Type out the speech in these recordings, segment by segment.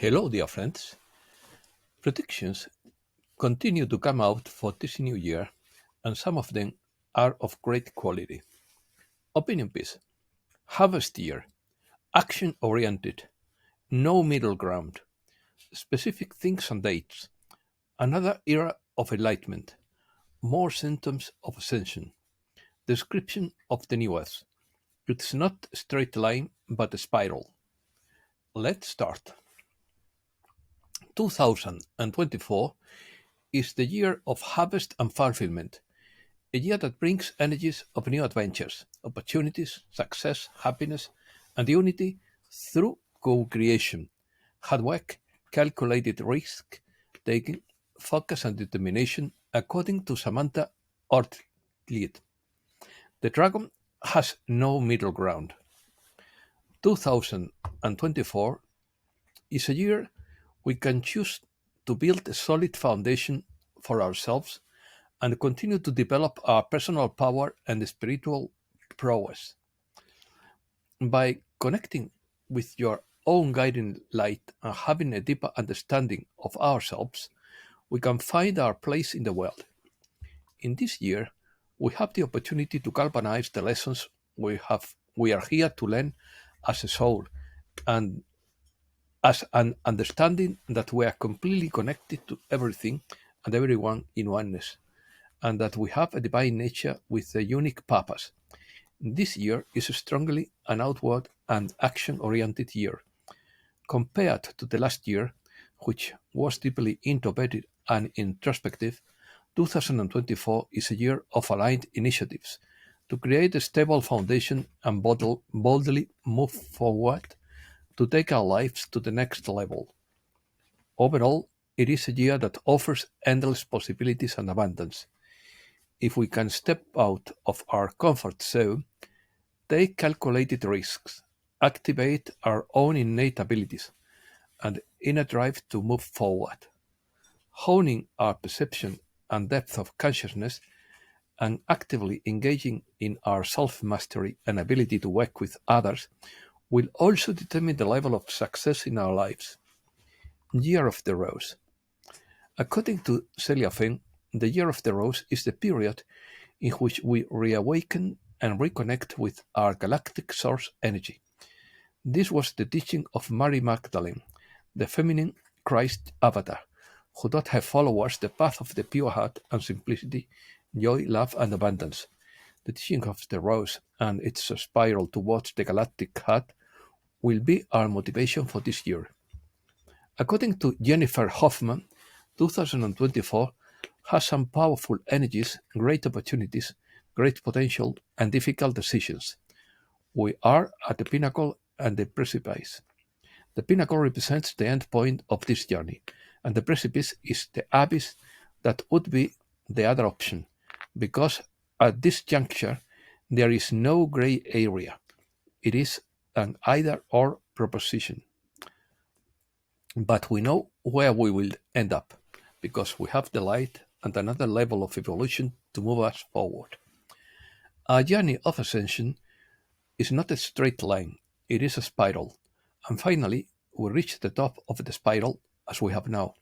Hello, dear friends. Predictions continue to come out for this new year, and some of them are of great quality. Opinion piece: Harvest year, action oriented, no middle ground, specific things and dates, another era of enlightenment, more symptoms of ascension, description of the new earth. It's not a straight line, but a spiral. Let's start. 2024 is the year of harvest and fulfillment, a year that brings energies of new adventures, opportunities, success, happiness, and unity through co-creation, hard work, calculated risk taking, focus and determination, according to Samantha Ortlieb. The dragon has no middle ground. 2024 is a year we can choose to build a solid foundation for ourselves and continue to develop our personal power and spiritual prowess. By connecting with your own guiding light and having a deeper understanding of ourselves, we can find our place in the world. In this year, we have the opportunity to galvanize the lessons we are here to learn as a soul, and as an understanding that we are completely connected to everything and everyone in oneness, and that we have a divine nature with a unique purpose. This year is strongly an outward and action oriented year. Compared to the last year, which was deeply introverted and introspective, 2024 is a year of aligned initiatives to create a stable foundation and boldly move forward to take our lives to the next level. Overall, it is a year that offers endless possibilities and abundance. If we can step out of our comfort zone, take calculated risks, activate our own innate abilities and inner drive to move forward, honing our perception and depth of consciousness, and actively engaging in our self mastery and ability to work with others will also determine the level of success in our lives. Year of the Rose. According to Celia Feng, the Year of the Rose is the period in which we reawaken and reconnect with our galactic source energy. This was the teaching of Mary Magdalene, the feminine Christ avatar, who taught her followers the path of the pure heart and simplicity, joy, love, and abundance. The teaching of the rose and its spiral towards the galactic heart will be our motivation for this year. According to Jennifer Hoffman, 2024 has some powerful energies, great opportunities, great potential, and difficult decisions. We are at the pinnacle and the precipice. The pinnacle represents the end point of this journey, and the precipice is the abyss that would be the other option, because at this juncture there is no gray area. It is an either or proposition. But we know where we will end up, because we have the light and another level of evolution to move us forward. Our journey of ascension is not a straight line, it is a spiral. And finally, we reach the top of the spiral as we have now.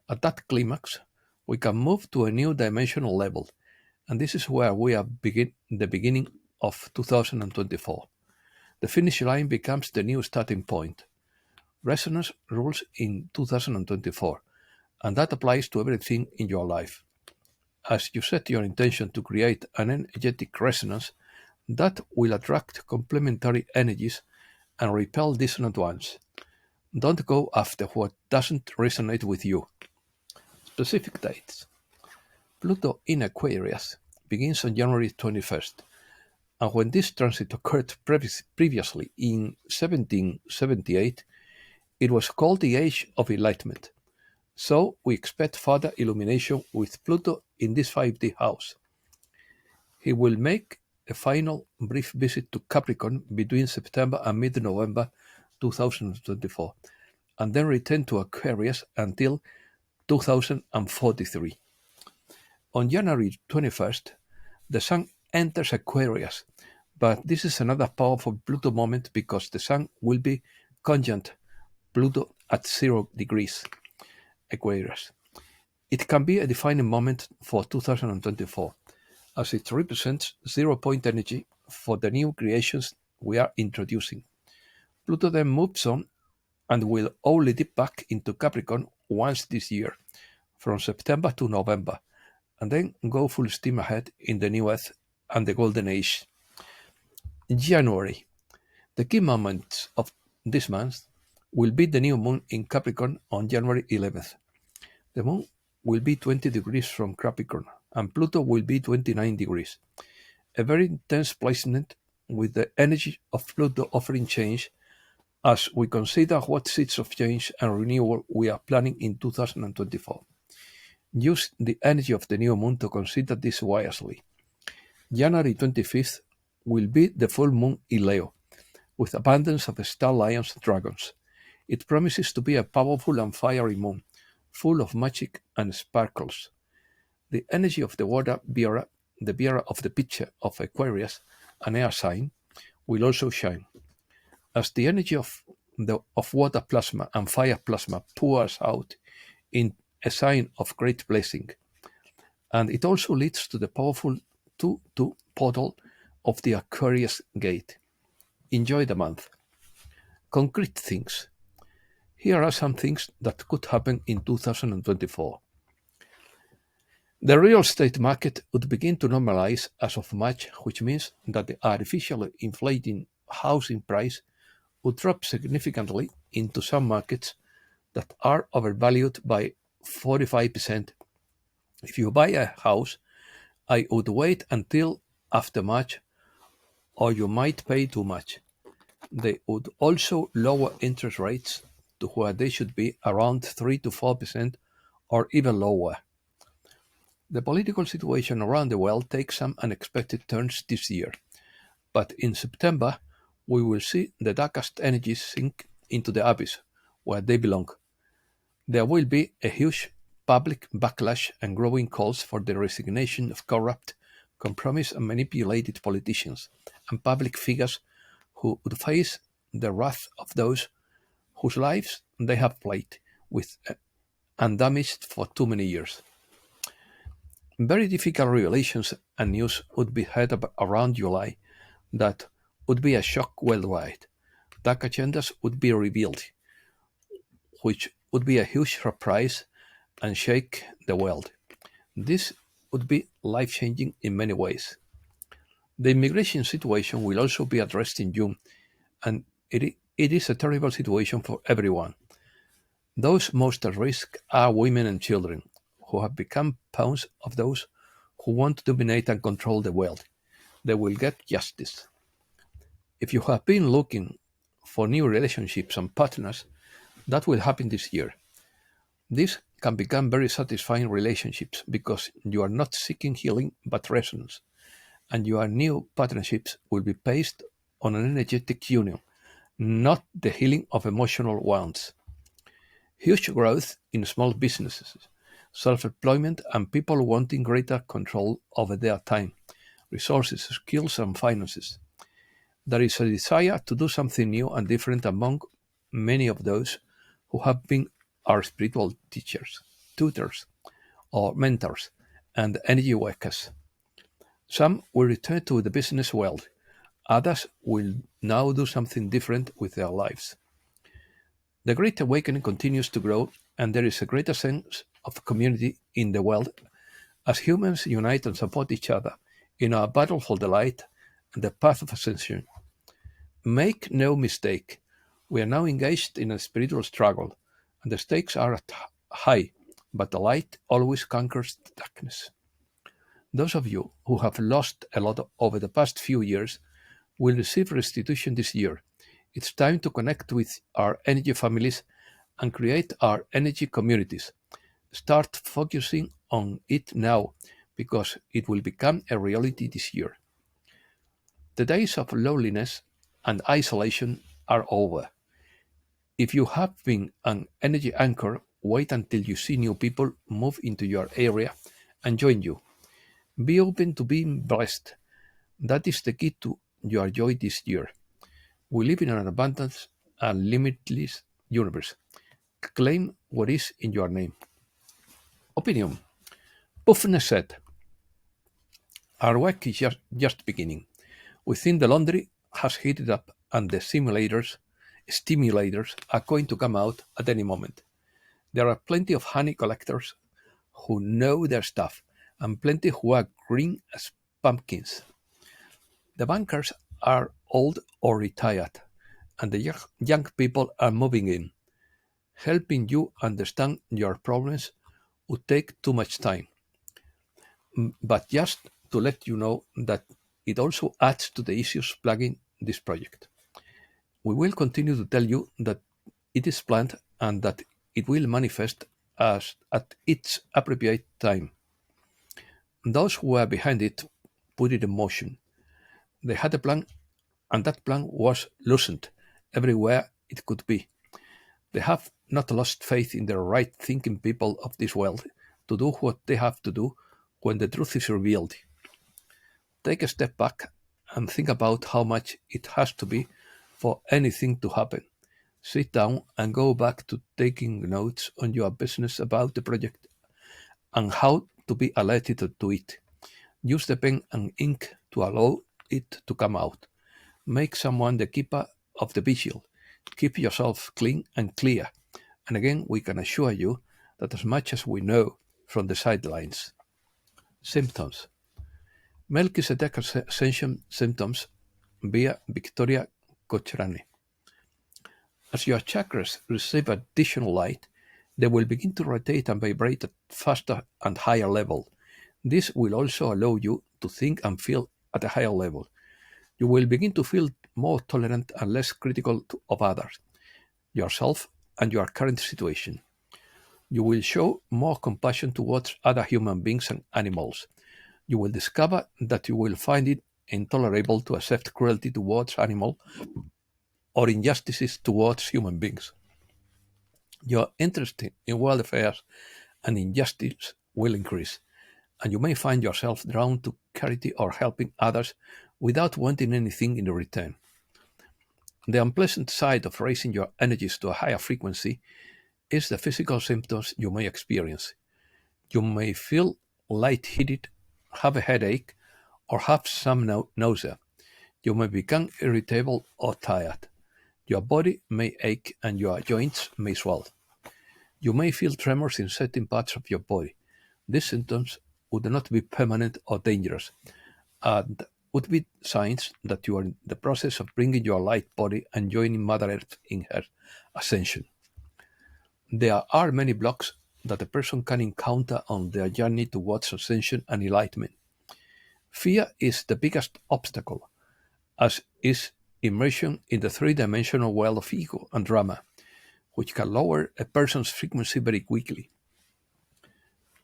At that climax, we can move to a new dimensional level, and this is where we are the beginning of 2024. The finish line becomes the new starting point. Resonance rules in 2024, and that applies to everything in your life. As you set your intention to create an energetic resonance, that will attract complementary energies and repel dissonant ones. Don't go after what doesn't resonate with you. Specific dates. Pluto in Aquarius begins on January 21st, and when this transit occurred previously in 1778, it was called the Age of Enlightenment. So we expect further illumination with Pluto in this 5D house. He will make a final brief visit to Capricorn between September and mid-November 2024, and then return to Aquarius until 2043. On January 21st, the Sun enters Aquarius, but this is another powerful Pluto moment because the Sun will be conjunct Pluto at 0 degrees Aquarius. It can be a defining moment for 2024, as it represents 0 point energy for the new creations we are introducing. Pluto then moves on and will only dip back into Capricorn once this year, from September to November, and then go full steam ahead in the new Earth and the Golden Age. In January, the key moments of this month will be the new moon in Capricorn on January 11th. The moon will be 20 degrees from Capricorn, and Pluto will be 29 degrees. A very intense placement with the energy of Pluto offering change as we consider what seeds of change and renewal we are planning in 2024. Use the energy of the new moon to consider this wisely. January 25th will be the full moon in Leo, with abundance of star lions and dragons. It promises to be a powerful and fiery moon, full of magic and sparkles. The energy of the water bearer, the bearer of the picture of Aquarius, an air sign, will also shine. As the energy of water plasma and fire plasma pours out in a sign of great blessing, and it also leads to the powerful 2-2 portal of the Aquarius gate. Enjoy the month. Concrete things. Here are some things that could happen in 2024. The real estate market would begin to normalize as of March, which means that the artificially inflating housing price would drop significantly into some markets that are overvalued by 45%. If you buy a house, I would wait until after March, or you might pay too much. They would also lower interest rates to where they should be around 3 to 4% or even lower. The political situation around the world takes some unexpected turns this year, but in September we will see the darkest energies sink into the abyss where they belong. There will be a huge public backlash and growing calls for the resignation of corrupt, compromised and manipulated politicians and public figures who would face the wrath of those whose lives they have played with and damaged for too many years. Very difficult revelations and news would be heard around July that would be a shock worldwide. Dark agendas would be revealed, which would be a huge surprise and shake the world. This would be life changing in many ways. The immigration situation will also be addressed in June, and it is a terrible situation for everyone. Those most at risk are women and children, who have become pawns of those who want to dominate and control the world. They will get justice. If you have been looking for new relationships and partners, that will happen this year. These can become very satisfying relationships because you are not seeking healing but resonance, and your new partnerships will be based on an energetic union, not the healing of emotional wounds. Huge growth in small businesses, self-employment, and people wanting greater control over their time, resources, skills, and finances. There is a desire to do something new and different among many of those who have been our spiritual teachers, tutors, or mentors, and energy workers. Some will return to the business world. Others will now do something different with their lives. The Great Awakening continues to grow, and there is a greater sense of community in the world as humans unite and support each other in our battle for the light and the path of ascension. Make no mistake, we are now engaged in a spiritual struggle, and the stakes are high, but the light always conquers the darkness. Those of you who have lost a lot over the past few years will receive restitution this year. It's time to connect with our energy families and create our energy communities. Start focusing on it now because it will become a reality this year. The days of loneliness and isolation are over. If you have been an energy anchor, wait until you see new people move into your area and join you. Be open to being blessed. That is the key to your joy this year. We live in an abundant and limitless universe. Claim what is in your name. Opinion. Puffness said, our work is just beginning. We think the laundry has heated up and the stimulators are going to come out at any moment. There are plenty of honey collectors who know their stuff and plenty who are green as pumpkins. The bankers are old or retired, and the young people are moving in. Helping you understand your problems would take too much time. But just to let you know that it also adds to the issues plaguing this project. We will continue to tell you that it is planned and that it will manifest as at its appropriate time. Those who were behind it put it in motion. They had a plan, and that plan was loosened everywhere it could be. They have not lost faith in the right thinking people of this world to do what they have to do when the truth is revealed. Take a step back and think about how much it has to be for anything to happen. Sit down and go back to taking notes on your business about the project and how to be alerted to it. Use the pen and ink to allow it to come out. Make someone the keeper of the vigil. Keep yourself clean and clear. And again, we can assure you that as much as we know from the sidelines. Symptoms. Melchizedek Ascension Symptoms via Victoria Cochrane. As your chakras receive additional light, they will begin to rotate and vibrate at faster and higher level. This will also allow you to think and feel at a higher level. You will begin to feel more tolerant and less critical of others, yourself, and your current situation. You will show more compassion towards other human beings and animals. You will discover that you will find it intolerable to accept cruelty towards animals or injustices towards human beings. Your interest in world affairs and injustice will increase, and you may find yourself drawn to charity or helping others without wanting anything in return. The unpleasant side of raising your energies to a higher frequency is the physical symptoms you may experience. You may feel lightheaded, have a headache, or have some nausea. You may become irritable or tired. Your body may ache and your joints may swell. You may feel tremors in certain parts of your body. These symptoms would not be permanent or dangerous, and would be signs that you are in the process of bringing your light body and joining Mother Earth in her ascension. There are many blocks that a person can encounter on their journey towards ascension and enlightenment. Fear is the biggest obstacle, as is immersion in the three-dimensional world of ego and drama, which can lower a person's frequency very quickly.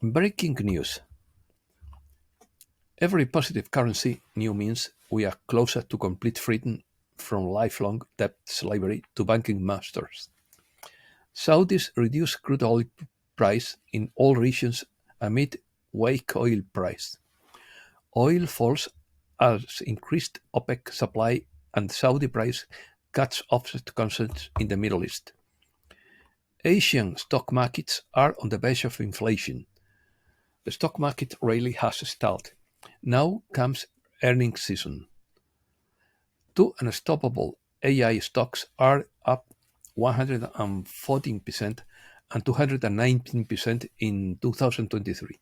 Breaking news. Every positive currency new means we are closer to complete freedom from lifelong debt slavery to banking masters. Saudis reduce crude oil price in all regions amid weak oil price. Oil falls as increased OPEC supply and Saudi price cuts offset concerns in the Middle East. Asian stock markets are on the verge of inflation. The stock market rally has stalled. Now comes earnings season. Two unstoppable AI stocks are up 114% and 219% in 2023.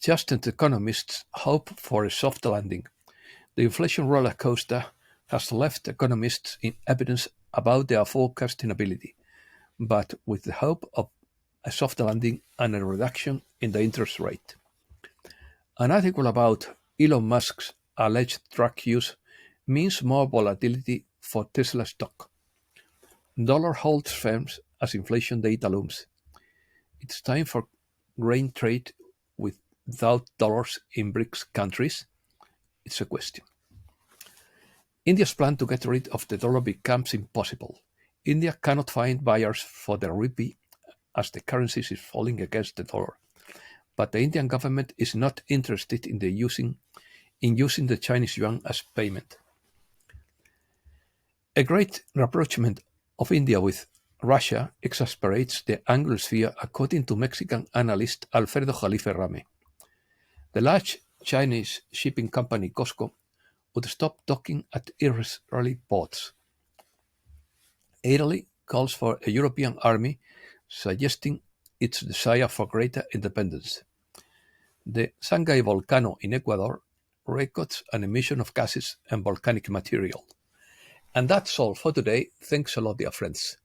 Just as economists hope for a soft landing, the inflation roller coaster has left economists in evidence about their forecasting ability, but with the hope of a soft landing and a reduction in the interest rate. An article about Elon Musk's alleged truck use means more volatility for Tesla stock. Dollar holds firm as inflation data looms. It's time for grain trade without dollars in BRICS countries? It's a question. India's plan to get rid of the dollar becomes impossible. India cannot find buyers for the rupee as the currency is falling against the dollar. But the Indian government is not interested in using the Chinese yuan as payment. A great rapprochement of India with Russia exasperates the Anglosphere, according to Mexican analyst Alfredo Jalife Rame. The large Chinese shipping company COSCO would stop docking at Israeli ports. Italy calls for a European army, suggesting its desire for greater independence. The Sangay volcano in Ecuador records an emission of gases and volcanic material. And that's all for today. Thanks a lot, dear friends.